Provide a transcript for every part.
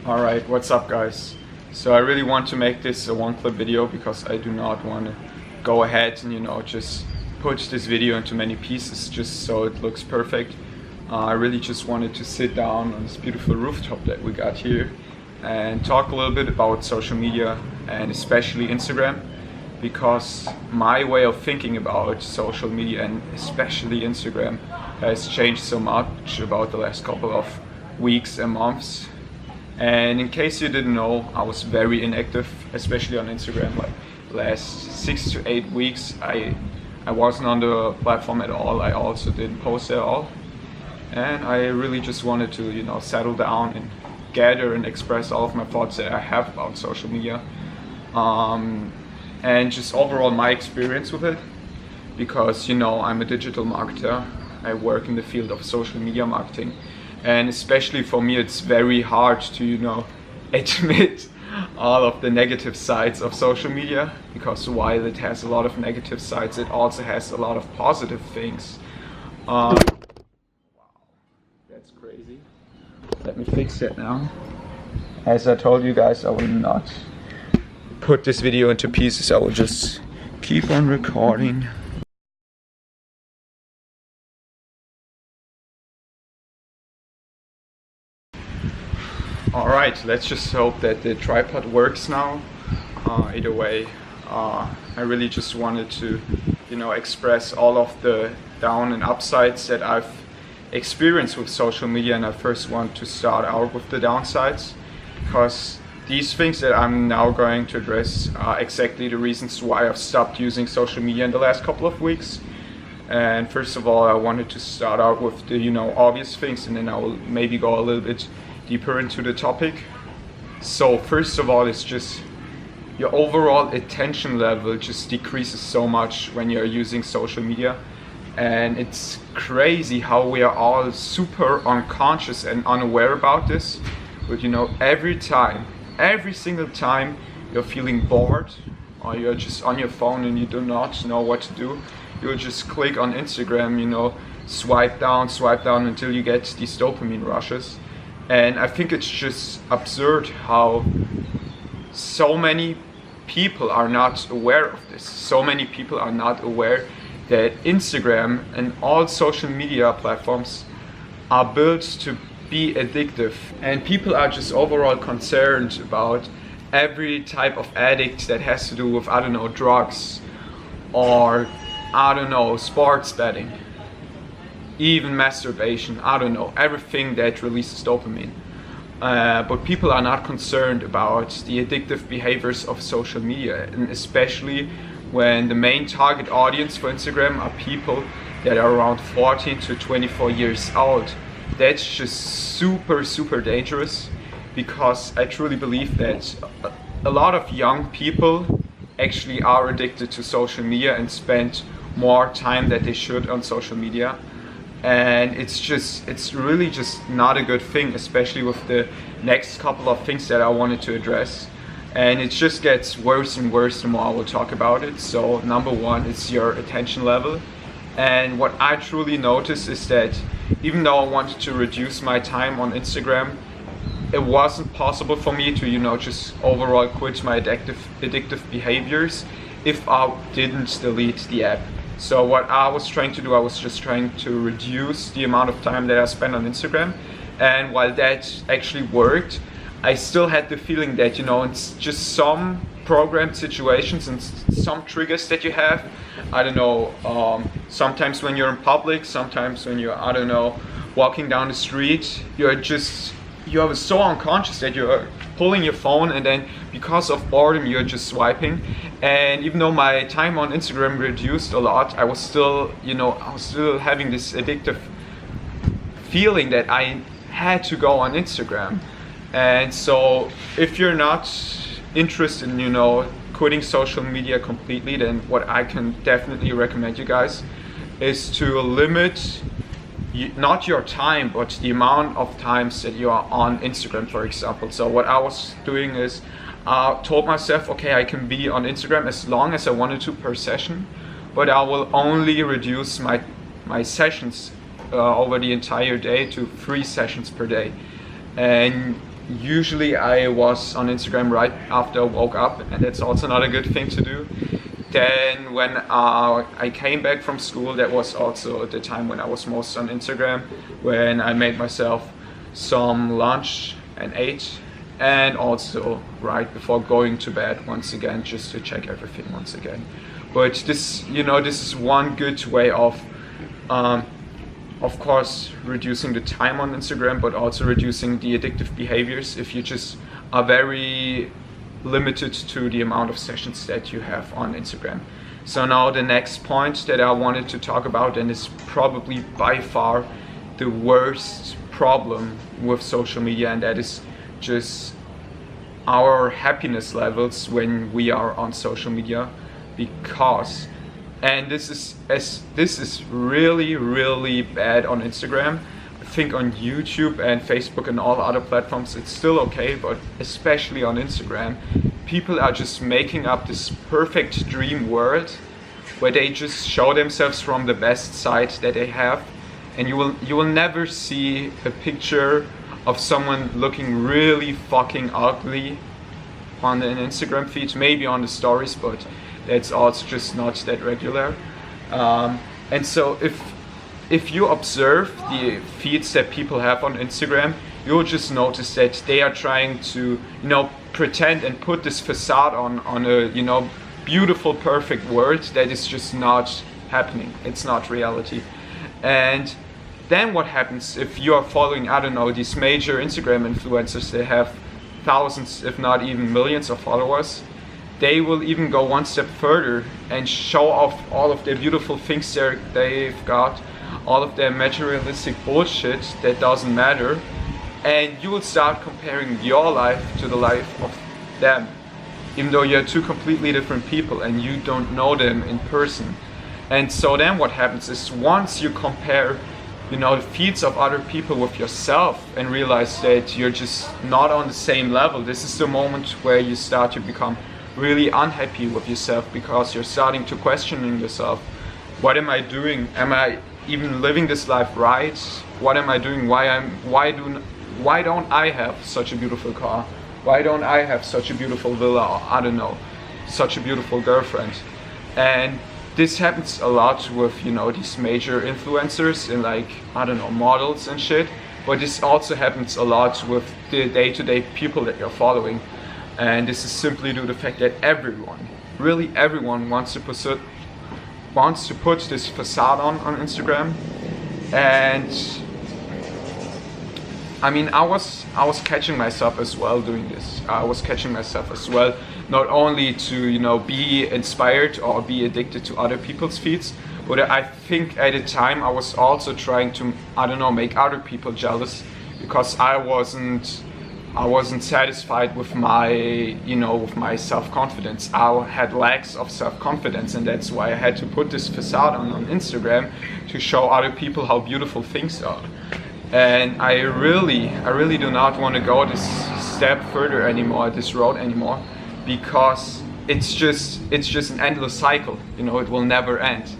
Alright, what's up guys? So I really want to make this a one clip video because I do not want to go ahead and just put this video into many pieces just so it looks perfect. I really just wanted to sit down on this beautiful rooftop that we got here and talk a little bit about social media and especially Instagram, because my way of thinking about social media and especially Instagram has changed so much about the last couple of weeks and months. And in case you didn't know, I was very inactive, especially on Instagram. Like last 6 to 8 weeks, I wasn't on the platform at all. I also didn't post at all, and I really just wanted to settle down and gather and express all of my thoughts that I have about social media, and just overall my experience with it. Because I'm a digital marketer. I work in the field of social media marketing. And especially for me, it's very hard to, admit all of the negative sides of social media, because while it has a lot of negative sides, it also has a lot of positive things. Wow, that's crazy. Let me fix it now. As I told you guys, I will not put this video into pieces. I will just keep on recording. Alright, let's just hope that the tripod works now. Either way, I really just wanted to, express all of the down and upsides that I've experienced with social media, and I first want to start out with the downsides, because these things that I'm now going to address are exactly the reasons why I've stopped using social media in the last couple of weeks. And first of all, I wanted to start out with the obvious things, and then I will maybe go a little bit deeper into the topic. So first of all, it's just your overall attention level just decreases so much when you're using social media. And it's crazy how we are all super unconscious and unaware about this. But every single time you're feeling bored, or you're just on your phone and you do not know what to do, you'll just click on Instagram, swipe down until you get these dopamine rushes. And I think it's just absurd how so many people are not aware of this. So many people are not aware that Instagram and all social media platforms are built to be addictive. And people are just overall concerned about every type of addict that has to do with, drugs, or, sports betting. Even masturbation, everything that releases dopamine. But people are not concerned about the addictive behaviors of social media, and especially when the main target audience for Instagram are people that are around 14 to 24 years old. That's just super, super dangerous, because I truly believe that a lot of young people actually are addicted to social media and spend more time than they should on social media. And it's really just not a good thing, especially with the next couple of things that I wanted to address. And it just gets worse and worse the more I will talk about it. So number one is your attention level. And what I truly noticed is that even though I wanted to reduce my time on Instagram, it wasn't possible for me to just overall quit my addictive behaviors if I didn't delete the app. So what I was trying to do, I was just trying to reduce the amount of time that I spent on Instagram. And while that actually worked, I still had the feeling that, it's just some programmed situations and some triggers that you have. Sometimes when you're in public, sometimes when you're, walking down the street, you're so unconscious that you're pulling your phone, and then because of boredom you're just swiping. And even though my time on Instagram reduced a lot, I was still having this addictive feeling that I had to go on Instagram. And so if you're not interested in quitting social media completely, then what I can definitely recommend you guys is to limit not your time, but the amount of times that you are on Instagram, for example. So what I was doing is told myself, okay, I can be on Instagram as long as I wanted to per session, but I will only reduce my sessions over the entire day to 3 sessions per day. And usually I was on Instagram right after I woke up, and that's also not a good thing to do. Then when I came back from school, that was also the time when I was most on Instagram, when I made myself some lunch and ate, and also right before going to bed once again, just to check everything once again. But this, you know, this is one good way of course, reducing the time on Instagram, but also reducing the addictive behaviors if you just are very limited to the amount of sessions that you have on Instagram. So now the next point that I wanted to talk about, and is probably by far the worst problem with social media, and that is just our happiness levels when we are on social media. Because, and this is really bad on Instagram. I think on YouTube and Facebook and all other platforms it's still okay, but especially on Instagram, people are just making up this perfect dream world where they just show themselves from the best side that they have, and you will never see a picture of someone looking really fucking ugly on an Instagram feed, maybe on the stories, but that's also just not that regular. And so if you observe the feeds that people have on Instagram, you'll just notice that they are trying to, you know, pretend and put this facade on a, you know, beautiful, perfect world that is just not happening. It's not reality. And then what happens if you are following, I don't know, these major Instagram influencers? They have thousands, if not even millions of followers. They will even go one step further and show off all of their beautiful things they've got, all of their materialistic bullshit that doesn't matter, and you will start comparing your life to the life of them, even though you're two completely different people and you don't know them in person. And so then what happens is, once you compare, you know, the feeds of other people with yourself and realize that you're just not on the same level, this is the moment where you start to become really unhappy with yourself, because you're starting to questioning yourself. What am I doing? Am I even living this life right? What am I doing? Why don't I have such a beautiful car? Why don't I have such a beautiful villa? Or, I don't know, such a beautiful girlfriend? And this happens a lot with, you know, these major influencers and, like, I don't know, models and shit. But this also happens a lot with the day-to-day people that you're following. And this is simply due to the fact that everyone, really everyone, wants to put this facade on Instagram. And I mean, I was catching myself as well doing this. I was catching myself as well, not only to, you know, be inspired or be addicted to other people's feeds, but I think at the time I was also trying to, I don't know, make other people jealous, because I wasn't satisfied with my, you know, with my self-confidence. I had lacks of self-confidence, and that's why I had to put this facade on Instagram to show other people how beautiful things are. And I really do not want to go this step further anymore, this road anymore, because it's just an endless cycle. You know, it will never end.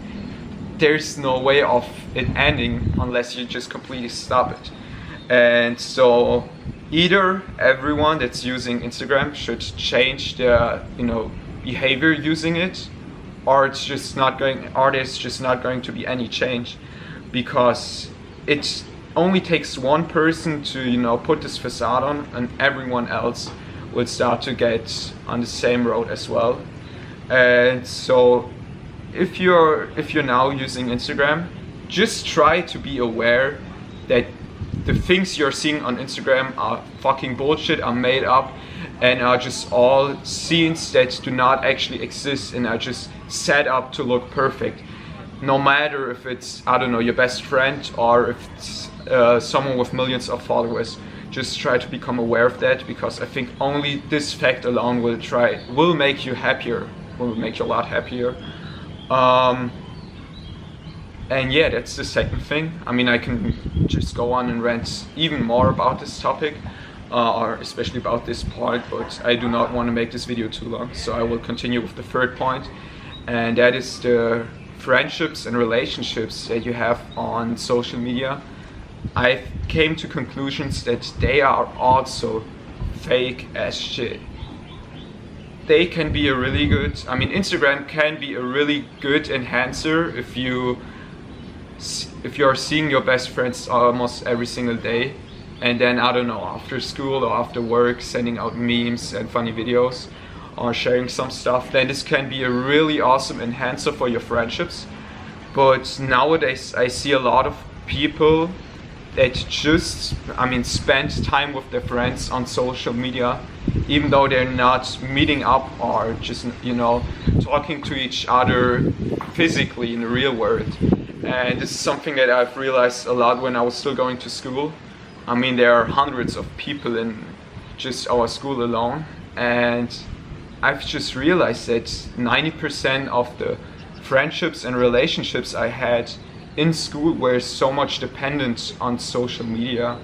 There's no way of it ending unless you just completely stop it. And so either everyone that's using Instagram should change their, you know, behavior using it, or there's just not going to be any change, because it only takes one person to, you know, put this facade on, and everyone else will start to get on the same road as well. And so if you're now using Instagram, just try to be aware that the things you're seeing on Instagram are fucking bullshit, are made up, and are just all scenes that do not actually exist and are just set up to look perfect. No matter if it's, I don't know, your best friend, or if it's someone with millions of followers, just try to become aware of that, because I think only this fact alone will make you happier, will make you a lot happier. And yeah, that's the second thing. I mean, I can just go on and rant even more about this topic, or especially about this part, but I do not want to make this video too long, so I will continue with the third point, and that is the friendships and relationships that you have on social media. I came to conclusions that they are also fake as shit. They can be a really good, I mean, Instagram can be a really good enhancer if you're seeing your best friends almost every single day, and then, I don't know, after school or after work, sending out memes and funny videos or sharing some stuff, then this can be a really awesome enhancer for your friendships. But nowadays I see a lot of people that just, I mean, spend time with their friends on social media, even though they're not meeting up or just, you know, talking to each other physically in the real world. And this is something that I've realized a lot when I was still going to school. I mean, there are hundreds of people in just our school alone, and I've just realized that 90% of the friendships and relationships I had in school were so much dependent on social media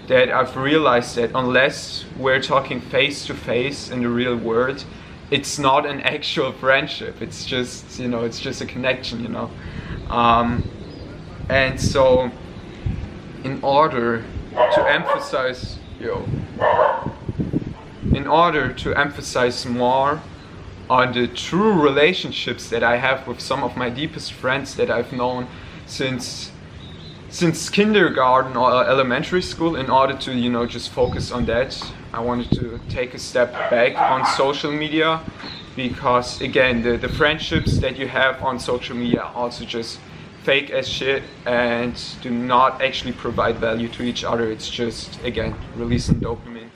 that I've realized that unless we're talking face to face in the real world, it's not an actual friendship. It's just, you know, it's just a connection, you know. And so in order to emphasize, more on the true relationships that I have with some of my deepest friends that I've known since kindergarten or elementary school, in order to, you know, just focus on that, I wanted to take a step back on social media, because again, the friendships that you have on social media are also just fake as shit and do not actually provide value to each other. It's just, again, releasing dopamine.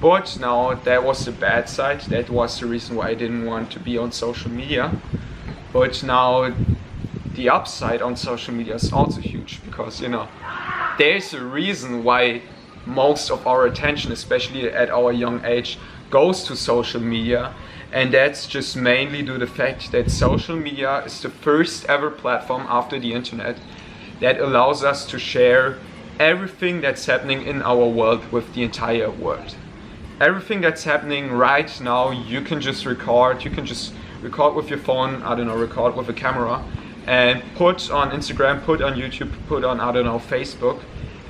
But now that was the bad side. That was the reason why I didn't want to be on social media. But now the upside on social media is also huge, because, you know, there's a reason why most of our attention, especially at our young age, goes to social media. And that's just mainly due to the fact that social media is the first ever platform after the internet that allows us to share everything that's happening in our world with the entire world. Everything that's happening right now, you can just record. You can just record with your phone, I don't know, record with a camera, and put on Instagram, put on YouTube, put on, I don't know, Facebook.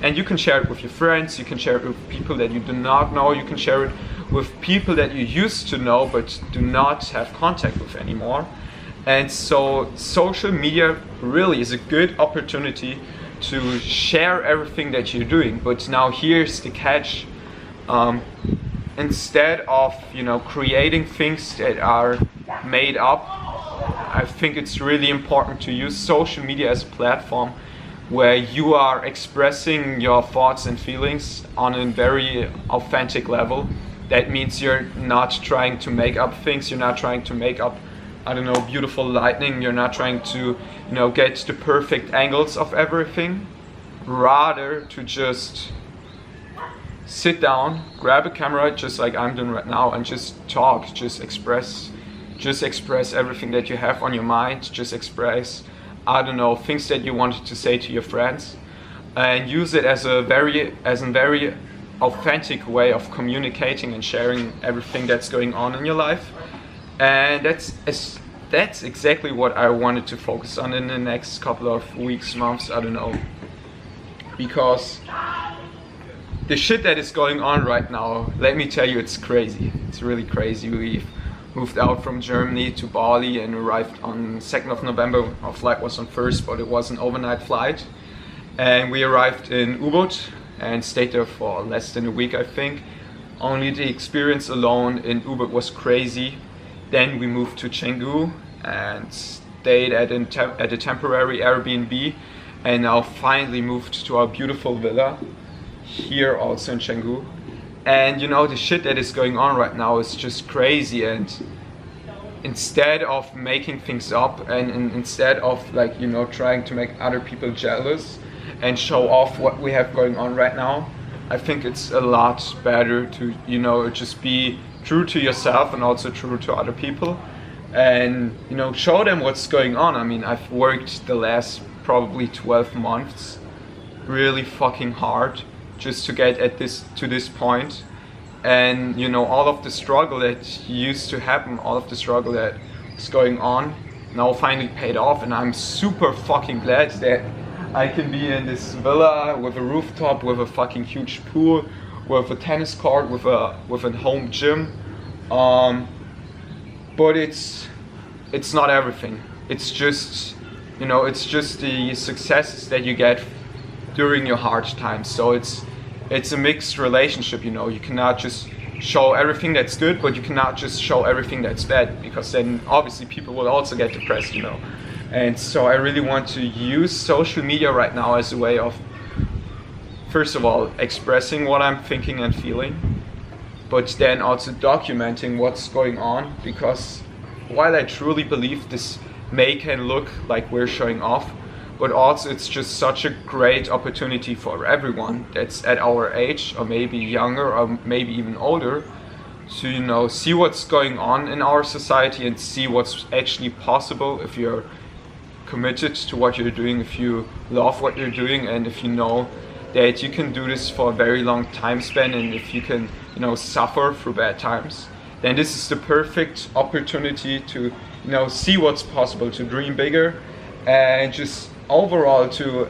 And you can share it with your friends, you can share it with people that you do not know, you can share it with people that you used to know but do not have contact with anymore. And so social media really is a good opportunity to share everything that you're doing. But now here's the catch. Instead of, you know, creating things that are made up, I think it's really important to use social media as a platform where you are expressing your thoughts and feelings on a very authentic level. That means you're not trying to make up things, you're not trying to make up, I don't know, beautiful lighting, you're not trying to, you know, get the perfect angles of everything. Rather to just sit down, grab a camera, just like I'm doing right now, and just talk, just express everything that you have on your mind, just express, I don't know, things that you wanted to say to your friends, and use it as a very authentic way of communicating and sharing everything that's going on in your life. And that's exactly what I wanted to focus on in the next couple of weeks, months, I don't know. Because the shit that is going on right now, let me tell you, it's crazy. It's really crazy. We've moved out from Germany to Bali and arrived on 2nd of November. Our flight was on 1st, but it was an overnight flight. And we arrived in Ubud and stayed there for less than a week, I think. Only the experience alone in Ubud was crazy. Then we moved to Canggu and stayed at a temporary Airbnb, and now finally moved to our beautiful villa here also in Canggu. And you know, the shit that is going on right now is just crazy, and instead of making things up and instead of, like, you know, trying to make other people jealous and show off what we have going on right now, I think it's a lot better to, you know, just be true to yourself and also true to other people, and, you know, show them what's going on. I mean, I've worked the last probably 12 months really fucking hard just to get to this point, and, you know, all of the struggle that used to happen, all of the struggle that is going on now finally paid off, and I'm super fucking glad that I can be in this villa with a rooftop, with a fucking huge pool, with a tennis court, with a home gym. But it's not everything. It's just, you know, it's just the successes that you get during your hard times. So it's a mixed relationship, you know. You cannot just show everything that's good, but you cannot just show everything that's bad, because then obviously people will also get depressed, you know. And so I really want to use social media right now as a way of, first of all, expressing what I'm thinking and feeling, but then also documenting what's going on, because while I truly believe this can look like we're showing off, but also it's just such a great opportunity for everyone that's at our age, or maybe younger, or maybe even older, to, you know, see what's going on in our society and see what's actually possible if you're committed to what you're doing, if you love what you're doing, and if you know that you can do this for a very long time span, and if you can, you know, suffer through bad times, then this is the perfect opportunity to, you know, see what's possible, to dream bigger, and just overall to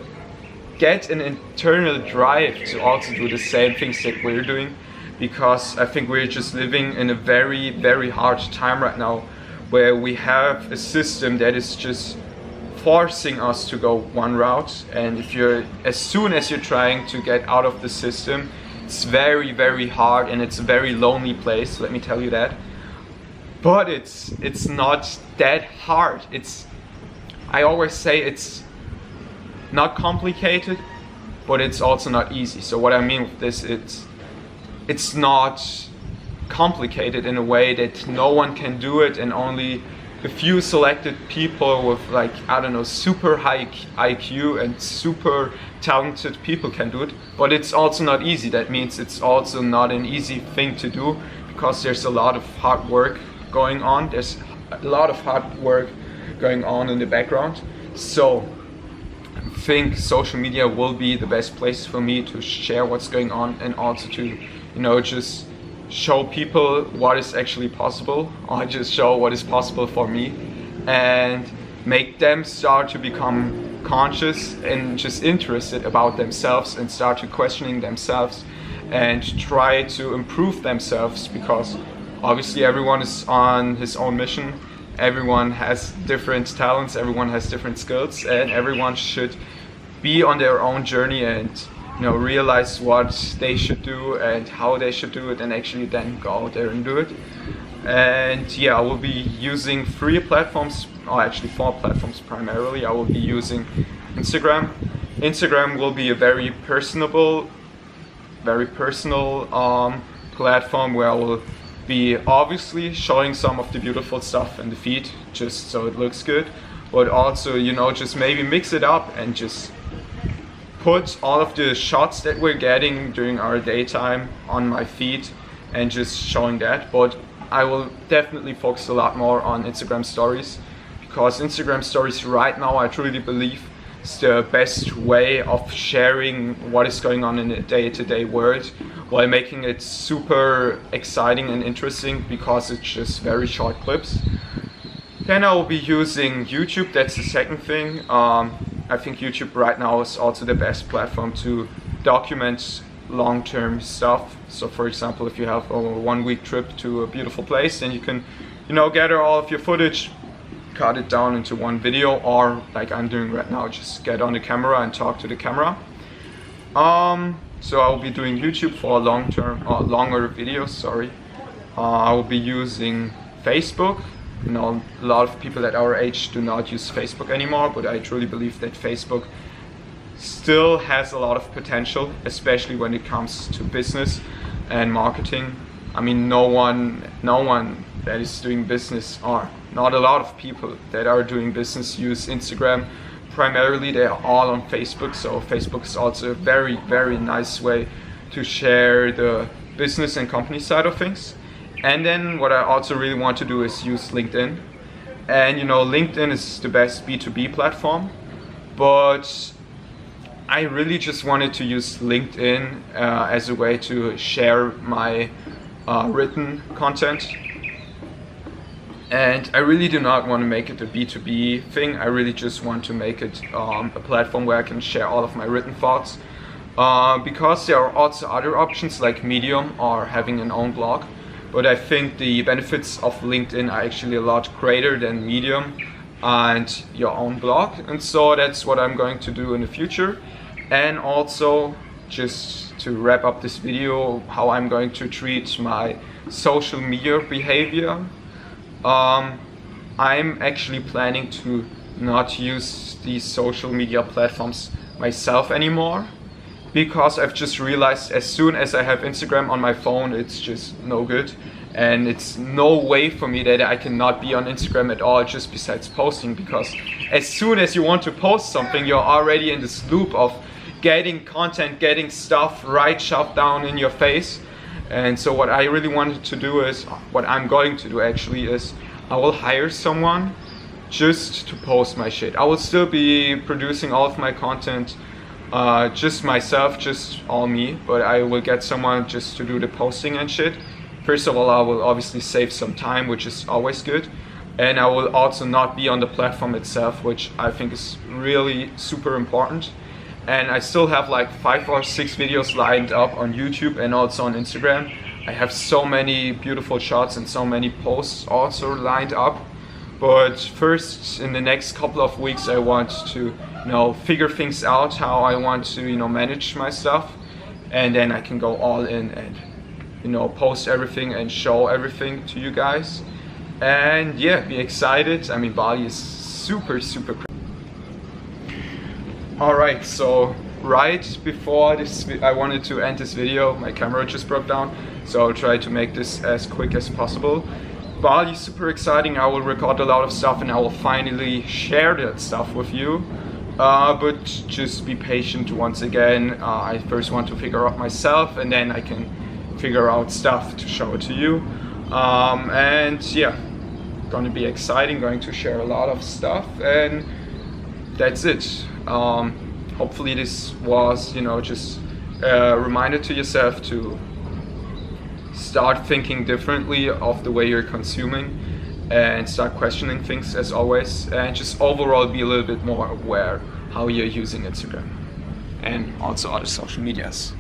get an internal drive to also do the same things that we're doing, because I think we're just living in a very, very hard time right now, where we have a system that is just forcing us to go one route, and as soon as you're trying to get out of the system, it's very, very hard, and it's a very lonely place, let me tell you that. But it's not that hard. I always say it's not complicated, but it's also not easy. So what I mean with this, it's not complicated in a way that no one can do it, and only a few selected people with, like, I don't know, super high IQ and super talented people can do it. But it's also not easy. That means it's also not an easy thing to do, because there's a lot of hard work going on. There's a lot of hard work going on in the background. So I think social media will be the best place for me to share what's going on, and also to, you know, just show people what is actually possible, or just show what is possible for me, and make them start to become conscious and just interested about themselves, and start to questioning themselves and try to improve themselves, because obviously everyone is on his own mission. Everyone has different talents, everyone has different skills, and everyone should be on their own journey and, you know, realize what they should do and how they should do it, and actually then go out there and do it. And yeah, I will be using 3 platforms, or actually 4 platforms primarily. I will be using Instagram. Instagram will be a very personal platform, where I will be obviously showing some of the beautiful stuff in the feed, just so it looks good, but also, you know, just maybe mix it up and just put all of the shots that we're getting during our daytime on my feed and just showing that. But I will definitely focus a lot more on Instagram stories, because Instagram stories right now, I truly believe, is the best way of sharing what is going on in the day-to-day world, while making it super exciting and interesting, because it's just very short clips. Then I will be using YouTube. That's the second thing. I think YouTube right now is also the best platform to document long-term stuff. So for example, if you have a 1-week trip to a beautiful place, then you can, you know, gather all of your footage, cut it down into one video, or like I'm doing right now, just get on the camera and talk to the camera. So I will be doing YouTube for longer videos, sorry. I will be using Facebook. You know, a lot of people at our age do not use Facebook anymore, but I truly believe that Facebook still has a lot of potential, especially when it comes to business and marketing. I mean, no one that is doing business, or not a lot of people that are doing business, use Instagram. Primarily they are all on Facebook, so Facebook is also a very, very nice way to share the business and company side of things. And then what I also really want to do is use LinkedIn. And you know, LinkedIn is the best B2B platform, but I really just wanted to use LinkedIn as a way to share my written content. And I really do not want to make it a B2B thing. I really just want to make it a platform where I can share all of my written thoughts. Because there are also other options like Medium or having an own blog. But I think the benefits of LinkedIn are actually a lot greater than Medium and your own blog. And so that's what I'm going to do in the future. And also, just to wrap up this video, how I'm going to treat my social media behavior. I'm actually planning to not use these social media platforms myself anymore, because I've just realized as soon as I have Instagram on my phone, it's just no good, and it's no way for me that I cannot be on Instagram at all just besides posting, because as soon as you want to post something, you're already in this loop of getting content, getting stuff right shoved down in your face. And so what I really wanted to do is, what I'm going to do actually is, I will hire someone just to post my shit. I will still be producing all of my content just myself, just all me, but I will get someone just to do the posting and shit. First of all, I will obviously save some time, which is always good. And I will also not be on the platform itself, which I think is really super important. And I still have like 5 or 6 videos lined up on YouTube and also on Instagram. I have so many beautiful shots and so many posts also lined up. But first, in the next couple of weeks, I want to, figure things out, how I want to, manage my stuff. And then I can go all in and, post everything and show everything to you guys. And yeah, be excited. I mean, Bali is super, super crazy. Alright, so right before this, I wanted to end this video, my camera just broke down, so I'll try to make this as quick as possible. Bali is super exciting. I will record a lot of stuff and I will finally share that stuff with you. But just be patient once again. I first want to figure out myself, and then I can figure out stuff to show it to you. And yeah, gonna be exciting, going to share a lot of stuff, and that's it. Hopefully this was, just a reminder to yourself to start thinking differently of the way you're consuming and start questioning things as always, and just overall be a little bit more aware how you're using Instagram and also other social medias.